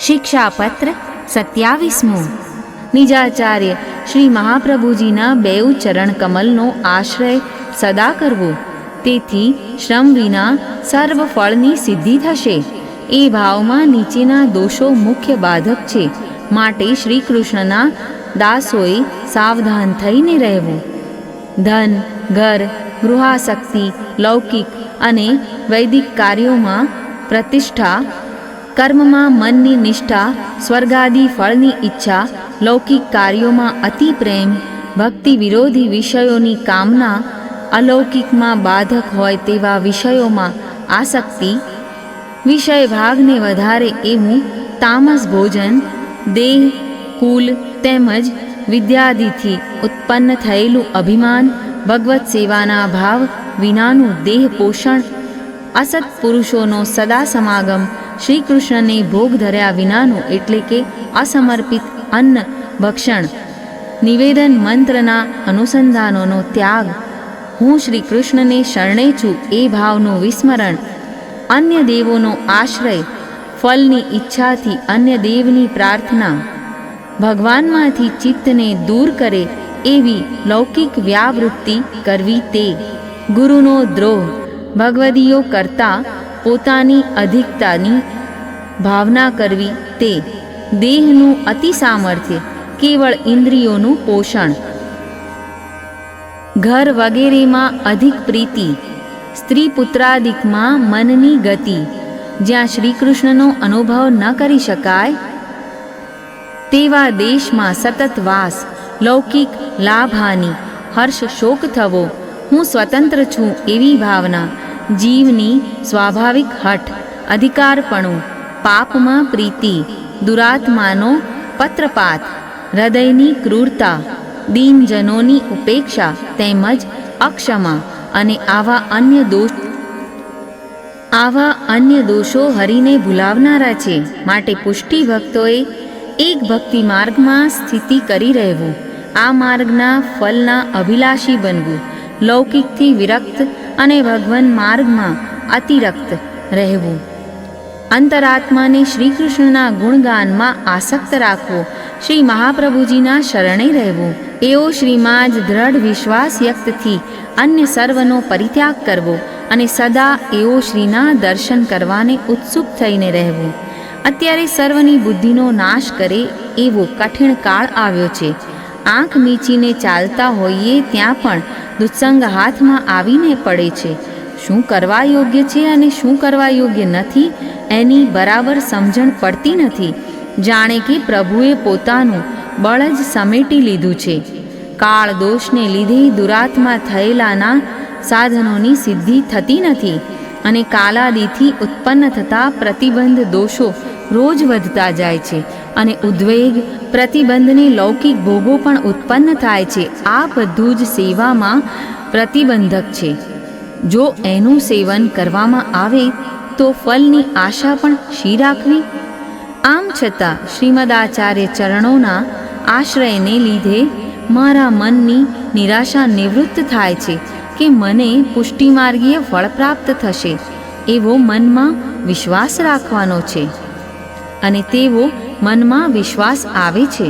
શિક્ષાપત્ર 27મો. નિજાચાર્ય શ્રી મહાપ્રભુજીના બેઉ ચરણ કમલનો આશ્રય સદા કરવો, તેથી શ્રમ વિના સર્વ ફળની સિદ્ધિ થશે. એ ભાવમાં નીચેના દોષો મુખ્ય બાધક છે, માટે શ્રી કૃષ્ણના દાસોએ સાવધાન થઈને રહેવું. ધન, ઘર, ગૃહાસક્તિ, લૌકિક અને વૈદિક કાર્યોમાં પ્રતિષ્ઠા, કર્મમાં મનની નિષ્ઠા, સ્વર્ગાદી ફળની ઈચ્છા, લૌકિક કાર્યોમાં અતિ પ્રેમ, ભક્તિ વિરોધી વિષયોની કામના, અલૌકિકમાં બાધક હોય તેવા વિષયોમાં આસક્તિ, વિષય ભાગને વધારે એવું તામસ ભોજન, દેહ, કુલ તેમજ વિદ્યાદિથી ઉત્પન્ન થયેલું અભિમાન, ભગવત સેવાના ભાવ વિનાનું દેહ પોષણ, અસત પુરુષોનો સદા સમાગમ, શ્રી કૃષ્ણને ભોગ ધર્યા વિનાનું એટલે કે અસમર્પિત અન્ન ભક્ષણ, નિવેદન મંત્રના અનુસંધાનોનો ત્યાગ, હું શ્રી કૃષ્ણને શરણે છું એ ભાવનું વિસ્મરણ, અન્ય દેવોનો આશ્રય, ફલની ઈચ્છાથી અન્ય દેવની પ્રાર્થના, ભગવાનમાંથી ચિત્તને દૂર કરે એવી લૌકિક વ્યાવૃત્તિ કરવી તે, ગુરુનો દ્રોહ, ભગવદીયો કરતાં પોતાની અધિકતાની ભાવના કરવી તે, દેહનું અતિ સામર્થ્ય, કેવળ ઇન્દ્રિયોનું પોષણ, ઘર વગેરેમાં અધિક પ્રીતિ, સ્ત્રી પુત્રાદિકમાં મનની ગતિ, જ્યાં શ્રી કૃષ્ણનો અનુભવ ન કરી શકાય તેવા દેશમાં સતત વાસ, લૌકિક લાભહાની, હર્ષ શોક થવો, હું સ્વતંત્ર છું એવી ભાવના, જીવની સ્વાભાવિક હઠ, અધિકારપણું, પાપમાં પ્રીતિ, દુરાત્માનો પત્રપાત, હૃદયની ક્રૂરતા, દીનજનોની ઉપેક્ષા તેમજ અક્ષમા અને આવા અન્ય દોષો હરિને ભૂલાવનારા છે. માટે પુષ્ટિ ભક્તોએ એક ભક્તિ માર્ગમાં સ્થિતિ કરી રહેવું, આ માર્ગના ફલના અભિલાષી બનવું, લૌકિકથી વિરક્ત અને ભગવાન માર્ગમાં અતિરક્ત રહેવું, અંતરાત્માને શ્રી કૃષ્ણના ગુણગાનમાં આસક્ત રાખવો, શ્રી મહાપ્રભુજીના શરણે રહેવું, એવો શ્રીમાં જ દ્રઢ વિશ્વાસ યુક્તથી અન્ય સર્વનો પરિત્યાગ કરવો અને સદા એવો શ્રીના દર્શન કરવાને ઉત્સુક થઈને રહેવું. અત્યારે સર્વની બુદ્ધિનો નાશ કરે એવો કઠિન કાળ આવ્યો છે. આંખ મીચીને ચાલતા હોઈએ ત્યાં પણ દુત્સંગ હાથમાં આવીને પડે છે. શું કરવા યોગ્ય છે અને શું કરવા યોગ્ય નથી એની બરાબર સમજણ પડતી નથી. જાણે કે પ્રભુએ પોતાનું બળ જ સમેટી લીધું છે. કાળ દોષને લીધે દુરાત્મા થયેલાના સાધનોની સિદ્ધિ થતી નથી અને કાલાદિથી ઉત્પન્ન થતા પ્રતિબંધ દોષો રોજ વધતા જાય છે અને ઉદ્વેગ પ્રતિબંધને લૌકિક ભોગો પણ ઉત્પન્ન થાય છે. આ બધું જ સેવામાં પ્રતિબંધક છે. જો એનું સેવન કરવામાં આવે તો ફલની આશા પણ શી રાખવી? આમ છતાં શ્રીમદાચાર્ય ચરણોના આશ્રયને લીધે મારા મનની નિરાશા નિવૃત્ત થાય છે કે મને પુષ્ટિમાર્ગીય ફળ પ્રાપ્ત થશે એવો મનમાં વિશ્વાસ રાખવાનો છે અને તેવો મનમાં વિશ્વાસ આવે છે.